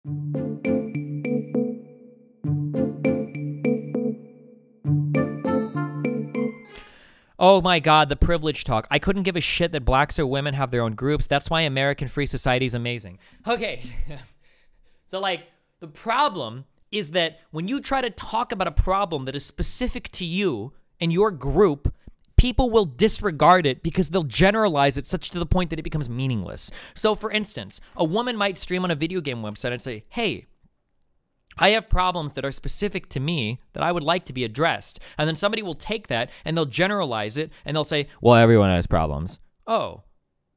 Oh my God, the privilege talk. I couldn't give a shit that blacks or women have their own groups. That's why American free society is amazing. Okay. So, like, the problem is that when you try to talk about a problem that is specific to you and your group, people will disregard it because they'll generalize it such to the point that it becomes meaningless. So, for instance, a woman might stream on a video game website and say, hey, I have problems that are specific to me that I would like to be addressed. And then somebody will take that and they'll generalize it and they'll say, well, everyone has problems. Oh,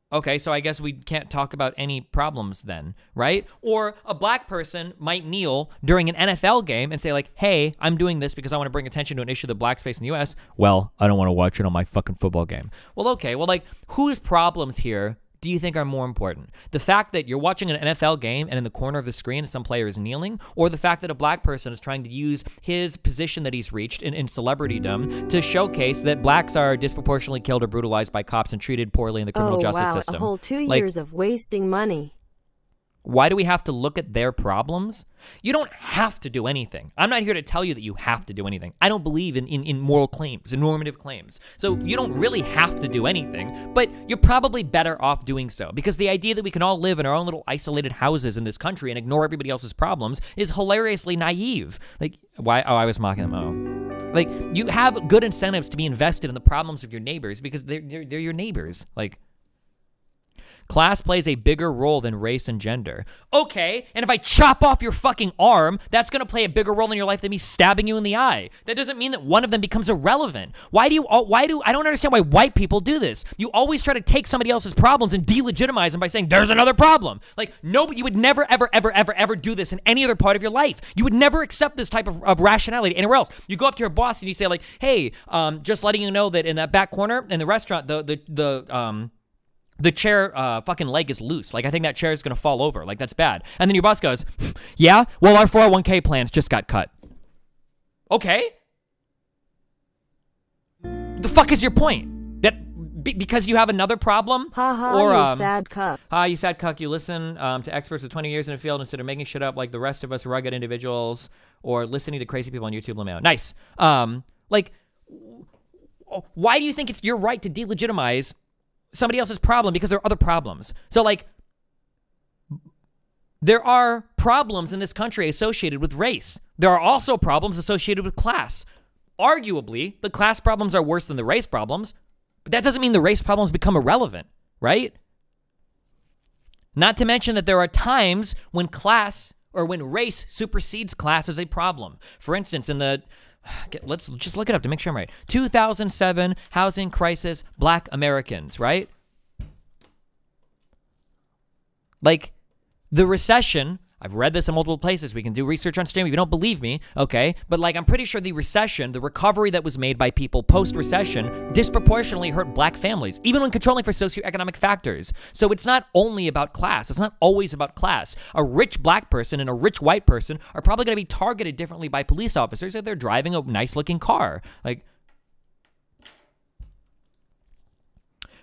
okay, so I guess we can't talk about any problems then, right? Or a black person might kneel during an NFL game and say like, hey, I'm doing this because I want to bring attention to an issue that blacks face in the US. Well, I don't want to watch it on my fucking football game. Well, okay, well, like, whose problems here do you think are more important? The fact that you're watching an NFL game and in the corner of the screen some player is kneeling, or the fact that a black person is trying to use his position that he's reached in celebritydom to showcase that blacks are disproportionately killed or brutalized by cops and treated poorly in the criminal justice system? A whole 2 years of wasting money. Why do we have to look at their problems? You don't have to do anything. I'm not here to tell you that you have to do anything. I don't believe in moral claims, in normative claims. So you don't really have to do anything, but you're probably better off doing so, because the idea that we can all live in our own little isolated houses in this country and ignore everybody else's problems is hilariously naive. Like, why? Oh, I was mocking them. Oh. Like, you have good incentives to be invested in the problems of your neighbors because they're your neighbors. Like, class plays a bigger role than race and gender. Okay, and if I chop off your fucking arm, that's gonna play a bigger role in your life than me stabbing you in the eye. That doesn't mean that one of them becomes irrelevant. I don't understand why white people do this. You always try to take somebody else's problems and delegitimize them by saying, there's another problem. Like, no, you would never, ever, ever, ever, ever do this in any other part of your life. You would never accept this type of rationality anywhere else. You go up to your boss and you say like, hey, just letting you know that in that back corner in the restaurant, the chair fucking leg is loose. Like, I think that chair is going to fall over. Like, that's bad. And then your boss goes, yeah, well, our 401k plans just got cut. Okay. The fuck is your point? That because you have another problem? You sad cuck. You sad cuck. You listen to experts with 20 years in the field instead of making shit up like the rest of us rugged individuals or listening to crazy people on YouTube. LMAO. Nice. Like, why do you think it's your right to delegitimize somebody else's problem because there are other problems? So, like, there are problems in this country associated with race. There are also problems associated with class. Arguably, the class problems are worse than the race problems, but that doesn't mean the race problems become irrelevant, right? Not to mention that there are times when class or when race supersedes class as a problem. For instance, in the let's just look it up to make sure I'm right. 2007 housing crisis, black Americans, right? Like, the recession, I've read this in multiple places. We can do research on stream if you don't believe me, okay? But, like, I'm pretty sure the recession, the recovery that was made by people post-recession disproportionately hurt black families, even when controlling for socioeconomic factors. So it's not only about class. It's not always about class. A rich black person and a rich white person are probably going to be targeted differently by police officers if they're driving a nice-looking car. Like,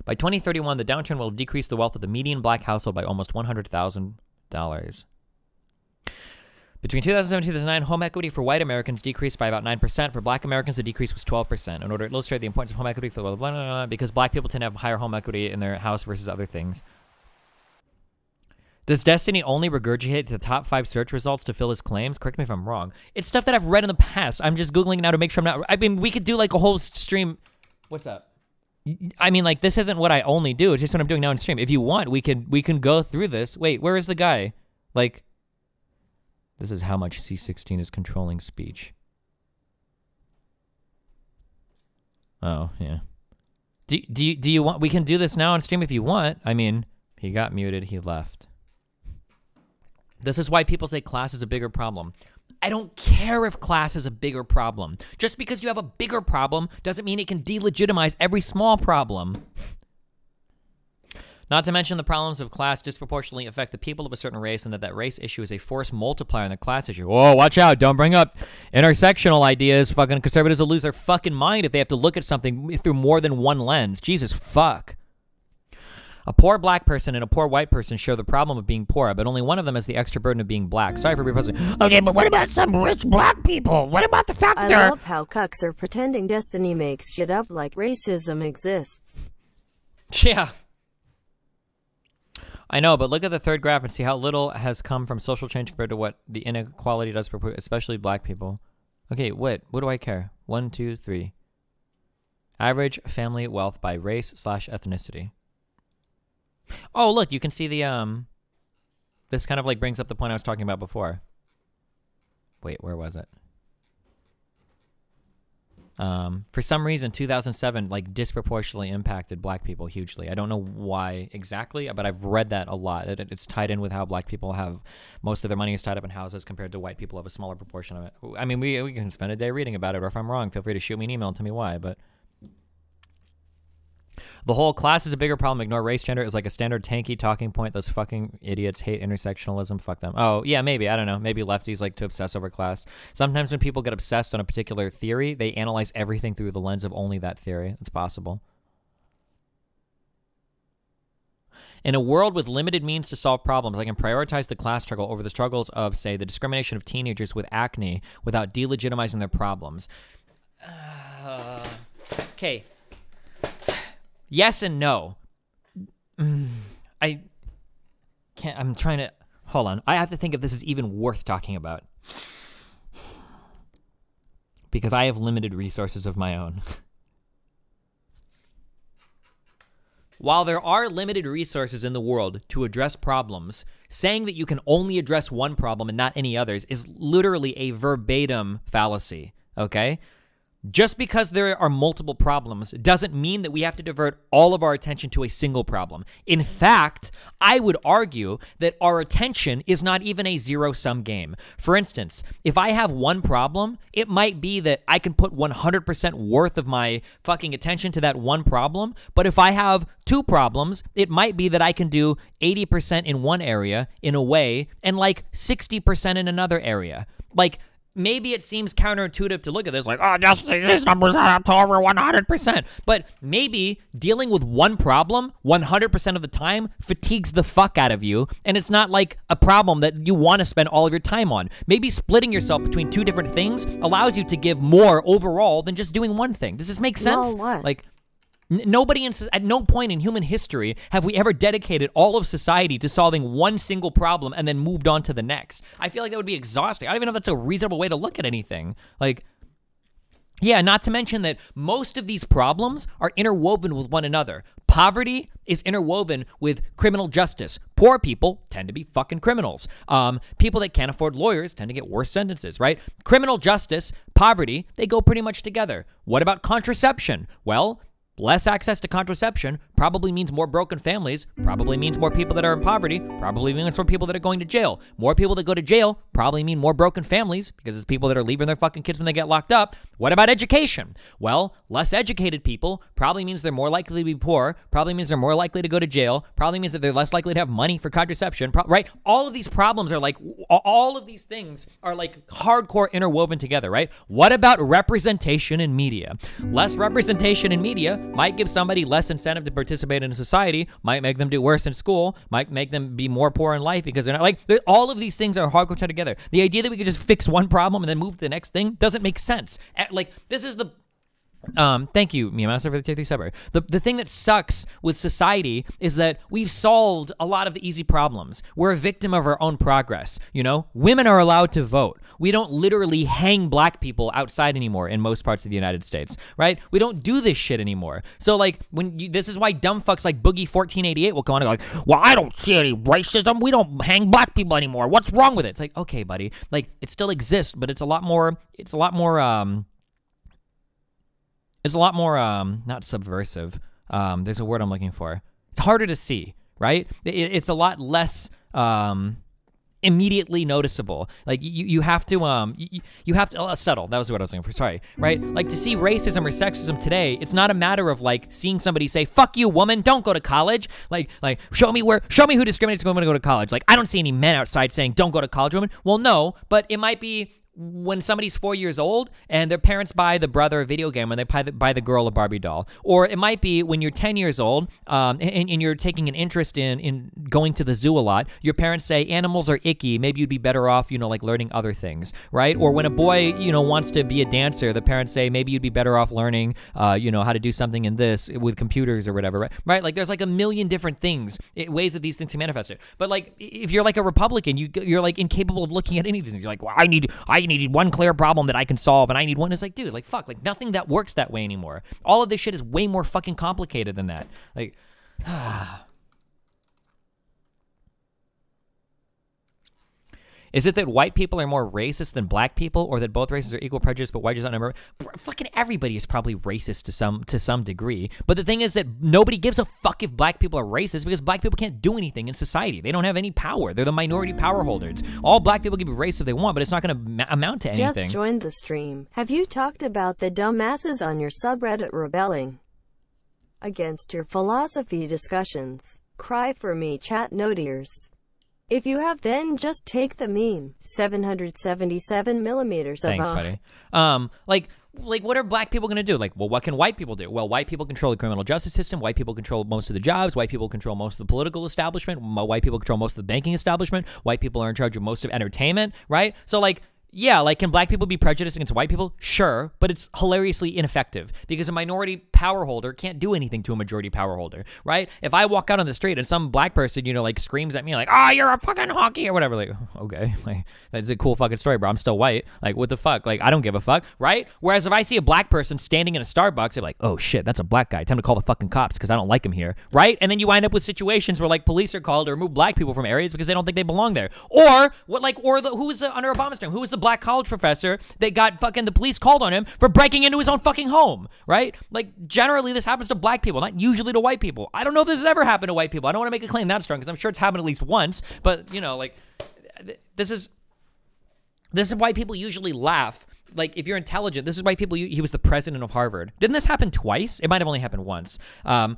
by 2031, the downturn will decrease the wealth of the median black household by almost $100,000. Between 2007 and 2009, home equity for white Americans decreased by about 9%. For black Americans, the decrease was 12%. In order to illustrate the importance of home equity for blah, blah, blah, blah, because black people tend to have higher home equity in their house versus other things. Does Destiny only regurgitate the top 5 search results to fill his claims? Correct me if I'm wrong. It's stuff that I've read in the past. I'm just Googling it now to make sure I'm not... I mean, we could do like a whole stream... What's up? I mean, like, this isn't what I only do. It's just what I'm doing now in stream. If you want, we can go through this. Wait, where is the guy? Like... This is how much C16 is controlling speech. Oh, yeah. Do you want... We can do this now on stream if you want. I mean, he got muted. He left. This is why people say class is a bigger problem. I don't care if class is a bigger problem. Just because you have a bigger problem doesn't mean it can delegitimize every small problem. Not to mention the problems of class disproportionately affect the people of a certain race, and that race issue is a force multiplier in the class issue. Whoa, watch out. Don't bring up intersectional ideas. Fucking conservatives will lose their fucking mind if they have to look at something through more than one lens. Jesus, fuck. A poor black person and a poor white person share the problem of being poor, but only one of them has the extra burden of being black. Sorry for being puzzling. Okay, but what about some rich black people? What about the fact that I love how cucks are pretending destiny makes shit up like racism exists. Yeah. I know, but look at the third graph and see how little has come from social change compared to what the inequality does for especially black people. Okay, what do I care? 1, 2, 3. Average family wealth by race/ethnicity. Oh, look, you can see the, this kind of like brings up the point I was talking about before. Wait, where was it? For some reason, 2007, like, disproportionately impacted black people hugely. I don't know why exactly, but I've read that a lot. It's tied in with how black people have, most of their money is tied up in houses compared to white people have a smaller proportion of it. I mean, we can spend a day reading about it, or if I'm wrong, feel free to shoot me an email and tell me why, but... The whole class is a bigger problem. Ignore race, gender is like a standard tanky talking point. Those fucking idiots hate intersectionalism. Fuck them. Oh, yeah, maybe. I don't know. Maybe lefties like to obsess over class. Sometimes when people get obsessed on a particular theory, they analyze everything through the lens of only that theory. It's possible. In a world with limited means to solve problems, I can prioritize the class struggle over the struggles of, say, the discrimination of teenagers with acne without delegitimizing their problems. Okay. Yes and no. I can't, I'm trying to, hold on. I have to think if this is even worth talking about. Because I have limited resources of my own. While there are limited resources in the world to address problems, saying that you can only address one problem and not any others is literally a verbatim fallacy, okay? Just because there are multiple problems doesn't mean that we have to divert all of our attention to a single problem. In fact, I would argue that our attention is not even a zero-sum game. For instance, if I have one problem, it might be that I can put 100% worth of my fucking attention to that one problem, but if I have two problems, it might be that I can do 80% in one area in a way and like 60% in another area. Like, maybe it seems counterintuitive to look at this like, oh, just these numbers add up to over 100%. But maybe dealing with one problem 100% of the time fatigues the fuck out of you, and it's not like a problem that you want to spend all of your time on. Maybe splitting yourself between two different things allows you to give more overall than just doing one thing. Does this make sense? Well, what? Like, nobody at no point in human history have we ever dedicated all of society to solving one single problem and then moved on to the next. I feel like that would be exhausting. I don't even know if that's a reasonable way to look at anything. Like, yeah, not to mention that most of these problems are interwoven with one another. Poverty is interwoven with criminal justice. Poor people tend to be fucking criminals. People that can't afford lawyers tend to get worse sentences, right? Criminal justice, poverty, they go pretty much together. What about contraception? Well, less access to contraception probably means more broken families, probably means more people that are in poverty, probably means more people that are going to jail. More people that go to jail probably mean more broken families because it's people that are leaving their fucking kids when they get locked up. What about education? Well, less educated people probably means they're more likely to be poor, probably means they're more likely to go to jail, probably means that they're less likely to have money for contraception, right? All of these problems are like, all of these things are like hardcore interwoven together, right? What about representation in media? Less representation in media might give somebody less incentive to participate in a society, might make them do worse in school, might make them be more poor in life because they're not like, all of these things are hardcore tied together. The idea that we could just fix one problem and then move to the next thing doesn't make sense. Like, this is the thank you, Mia Master, for the tier 3 sub. The thing that sucks with society is that we've solved a lot of the easy problems. We're a victim of our own progress, you know? Women are allowed to vote. We don't literally hang black people outside anymore in most parts of the United States, right? We don't do this shit anymore. So, like, this is why dumb fucks like Boogie1488 will come on and go like, well, I don't see any racism. We don't hang black people anymore. What's wrong with it? It's like, okay, buddy. Like, it still exists, but it's a lot more, not subversive. There's a word I'm looking for. It's harder to see, right? It's a lot less immediately noticeable. Like you have to you have to subtle. That was what I was looking for. Sorry, right? Like to see racism or sexism today, it's not a matter of like seeing somebody say "fuck you, woman, don't go to college." Like show me who discriminates when women go to college. Like I don't see any men outside saying "don't go to college, woman." Well, no, but it might be when somebody's 4 years old and their parents buy the brother a video game and they buy the girl a Barbie doll. Or it might be when you're 10 years old and you're taking an interest in going to the zoo a lot. Your parents say animals are icky. Maybe you'd be better off, like learning other things, right? Or when a boy, wants to be a dancer, the parents say maybe you'd be better off learning, how to do something in this with computers or whatever, right? Like there's like a million different things, ways that these things can manifest it. But like if you're like a Republican, you're like incapable of looking at anything. You're like, well, I need one clear problem that I can solve, and I need one. It's like, dude, like fuck, like nothing that works that way anymore. All of this shit is way more fucking complicated than that. Like, is it that white people are more racist than black people, or that both races are equal prejudice, but white is outnumbered? Fucking everybody is probably racist to some degree. But the thing is that nobody gives a fuck if black people are racist because black people can't do anything in society. They don't have any power. They're the minority power holders. All black people can be racist if they want, but it's not going to amount to anything. Just joined the stream. Have you talked about the dumbasses on your subreddit rebelling against your philosophy discussions? Cry for me, chat notiers. If you have, then just take the meme. 777 millimeters. Thanks, buddy. Like what are black people going to do? Like, well, what can white people do? Well, white people control the criminal justice system. White people control most of the jobs. White people control most of the political establishment. White people control most of the banking establishment. White people are in charge of most of entertainment, right? So, like, yeah, like, can black people be prejudiced against white people? Sure, but it's hilariously ineffective because a minority power holder can't do anything to a majority power holder, right? If I walk out on the street and some black person, like, screams at me like, oh, you're a fucking honky or whatever, like, okay, like, that's a cool fucking story, bro. I'm still white. Like, what the fuck? Like, I don't give a fuck, right? Whereas if I see a black person standing in a Starbucks, I'm like, oh, shit, that's a black guy. Time to call the fucking cops because I don't like him here, right? And then you wind up with situations where, like, police are called to remove black people from areas because they don't think they belong there. Or, who was under Obama's term? Who was the black college professor that got fucking the police called on him for breaking into his own fucking home, right? Like, generally this happens to black people, not usually to white people. I don't know if this has ever happened to white people. I don't want to make a claim that strong because I'm sure it's happened at least once, but like, this is why people usually laugh. Like, if you're intelligent, this is why he was the president of Harvard. Didn't this happen twice? It might have only happened once. Or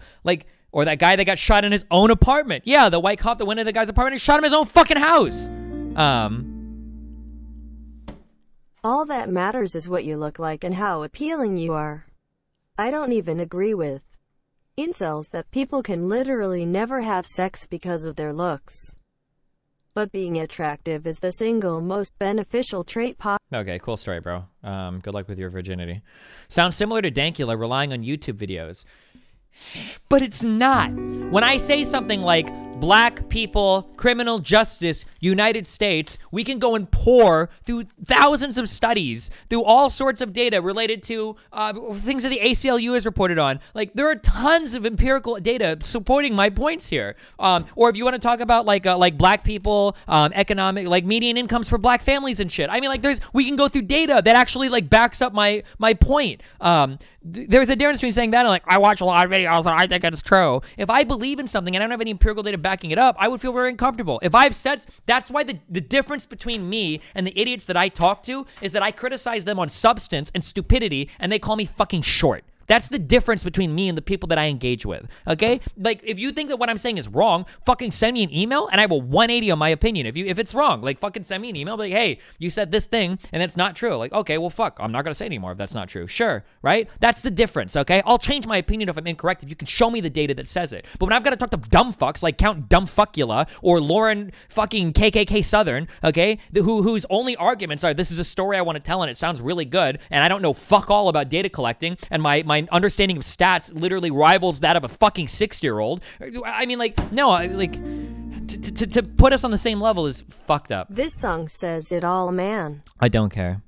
that guy that got shot in his own apartment. Yeah, the white cop that went into the guy's apartment and shot him in his own fucking house. All that matters is what you look like and how appealing you are. I don't even agree with incels that people can literally never have sex because of their looks. But being attractive is the single most beneficial trait Okay, cool story, bro. Good luck with your virginity. Sounds similar to Dankula relying on YouTube videos. But it's not. When I say something like black people, criminal justice, United States, we can go and pour through thousands of studies, through all sorts of data related to things that the ACLU has reported on. Like, there are tons of empirical data supporting my points here. Or if you want to talk about like black people, economic, like median incomes for black families and shit. I mean, like, we can go through data that actually like backs up my point. There's a difference between saying that and like, I watch a lot of videos and I think it's true. If I believe in something and I don't have any empirical data backing it up, I would feel very uncomfortable. If I've said, that's why the difference between me and the idiots that I talk to is that I criticize them on substance and stupidity and they call me fucking short. That's the difference between me and the people that I engage with, okay? Like, if you think that what I'm saying is wrong, fucking send me an email and I will 180 on my opinion. If it's wrong, like, fucking send me an email, like, hey, you said this thing and it's not true. Like, okay, well, fuck, I'm not gonna say anymore if that's not true. Sure, right? That's the difference, okay? I'll change my opinion if I'm incorrect if you can show me the data that says it. But when I've got to talk to dumb fucks like Count Dumbfuckula or Lauren fucking KKK Southern, okay, whose only arguments are, this is a story I want to tell and it sounds really good and I don't know fuck all about data collecting and my understanding of stats literally rivals that of a fucking 6-year-old. I mean, like, no, like, to put us on the same level is fucked up. This song says it all, man. I don't care.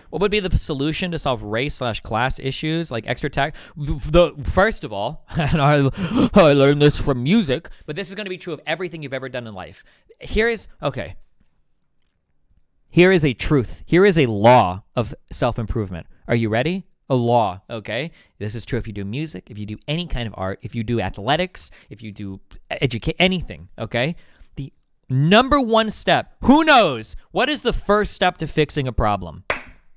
What would be the solution to solve race/class issues like extra tax? First of all, and I learned this from music, but this is going to be true of everything you've ever done in life. Here is a truth. Here is a law of self-improvement. Are you ready? A law, okay? This is true if you do music, if you do any kind of art, if you do athletics, if you do anything, okay? The number one step, who knows? What is the first step to fixing a problem?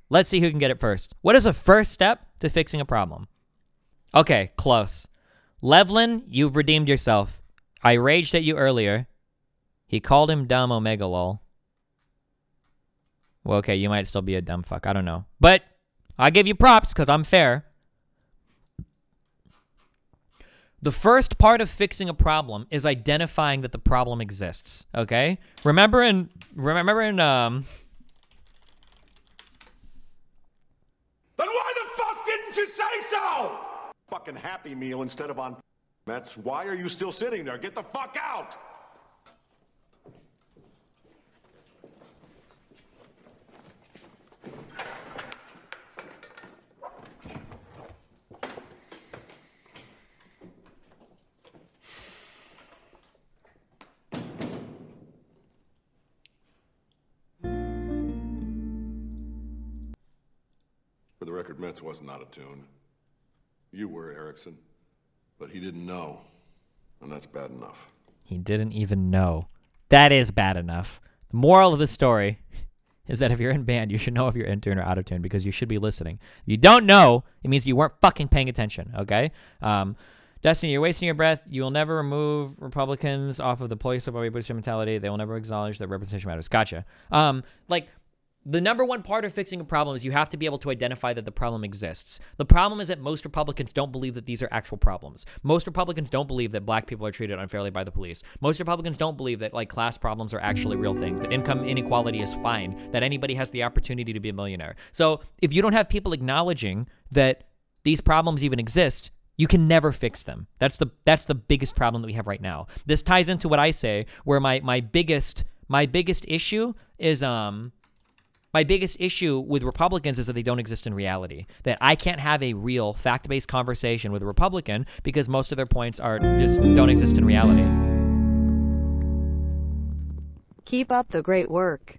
Let's see who can get it first. What is the first step to fixing a problem? Okay, close. Levlin, you've redeemed yourself. I raged at you earlier. He called him dumb omega lol. Well, okay, you might still be a dumb fuck. I don't know. But I give you props because I'm fair. The first part of fixing a problem is identifying that the problem exists, okay? Remember in Then why the fuck didn't you say so? Fucking Happy Meal instead of on Mets. Why are you still sitting there? Get the fuck out! For the record, Mets wasn't out of tune. You were, Erickson. But he didn't know. And that's bad enough. He didn't even know. That is bad enough. The moral of the story is that if you're in band, you should know if you're in tune or out of tune because you should be listening. If you don't know, it means you weren't fucking paying attention, okay? Destiny, you're wasting your breath. You will never remove Republicans off of the place of booster mentality. They will never acknowledge that representation matters. Gotcha. The number one part of fixing a problem is you have to be able to identify that the problem exists. The problem is that most Republicans don't believe that these are actual problems. Most Republicans don't believe that black people are treated unfairly by the police. Most Republicans don't believe that like class problems are actually real things, that income inequality is fine, that anybody has the opportunity to be a millionaire. So if you don't have people acknowledging that these problems even exist, you can never fix them. That's the biggest problem that we have right now. This ties into what I say, where my biggest issue is my biggest issue with Republicans is that they don't exist in reality. That I can't have a real fact-based conversation with a Republican because most of their points are just don't exist in reality. Keep up the great work.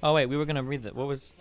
Oh wait, we were gonna read that. What was?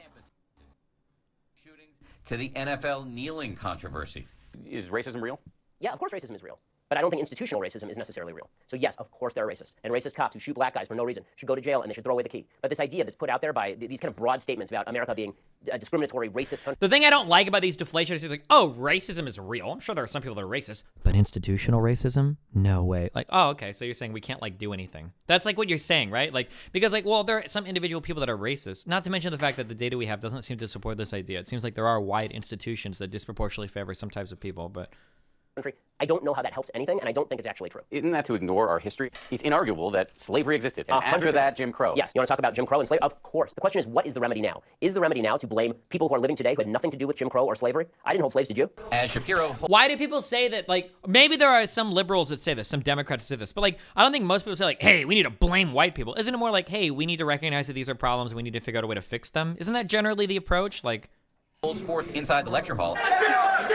Shootings to the NFL kneeling controversy. Is racism real? Yeah, of course racism is real. But I don't think institutional racism is necessarily real. So yes, of course there are racists. And racist cops who shoot black guys for no reason should go to jail and they should throw away the key. But this idea that's put out there by these kind of broad statements about America being a discriminatory, racist country. The thing I don't like about these deflationists is like, oh, racism is real. I'm sure there are some people that are racist. But institutional racism? No way. Like, oh, okay, so you're saying we can't, like, do anything. That's, like, what you're saying, right? Like, because, like, well, there are some individual people that are racist. Not to mention the fact that the data we have doesn't seem to support this idea. It seems like there are wide institutions that disproportionately favor some types of people, but... country. I don't know how that helps anything, and I don't think it's actually true. Isn't that to ignore our history? It's inarguable that slavery existed, and after that, Jim Crow. Yes, you want to talk about Jim Crow and slavery? Of course. The question is, what is the remedy now? Is the remedy now to blame people who are living today who had nothing to do with Jim Crow or slavery? I didn't hold slaves, did you? As Shapiro... Why do people say that, like, maybe there are some liberals that say this, some Democrats that say this, but, like, I don't think most people say, like, hey, we need to blame white people. Isn't it more like, hey, we need to recognize that these are problems and we need to figure out a way to fix them? Isn't that generally the approach? Like... holds forth inside the lecture hall.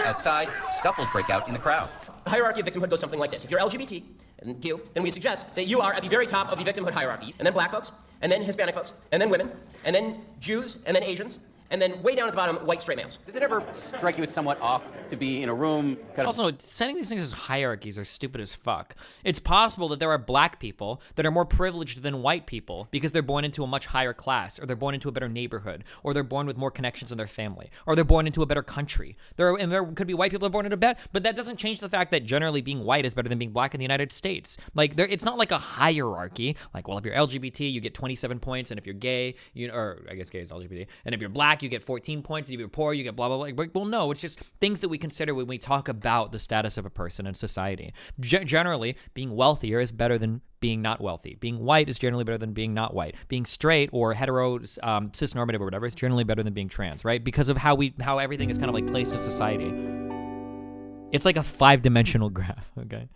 Outside, scuffles break out in the crowd. The hierarchy of victimhood goes something like this. If you're LGBT and Q, then we suggest that you are at the very top of the victimhood hierarchy, and then black folks, and then Hispanic folks, and then women, and then Jews, and then Asians, and then way down at the bottom, white straight males. Does it ever strike you as somewhat off to be in a room kind of... Also, setting these things as hierarchies are stupid as fuck. It's possible that there are black people that are more privileged than white people because they're born into a much higher class, or they're born into a better neighborhood, or they're born with more connections in their family, or they're born into a better country. There could be white people that are born into bed, but that doesn't change the fact that generally being white is better than being black in the United States. Like, it's not like a hierarchy. Like, well, if you're LGBT, you get 27 points, and if you're gay, or I guess gay is LGBT, and if you're black, you get 14 points, and if you're poor, you get blah, blah, blah. Well, no, it's just things that we consider when we talk about the status of a person in society. Generally, being wealthier is better than being not wealthy. Being white is generally better than being not white. Being straight or hetero, cisnormative or whatever is generally better than being trans, right? Because of how everything is kind of like placed in society. It's like a 5-dimensional graph, okay?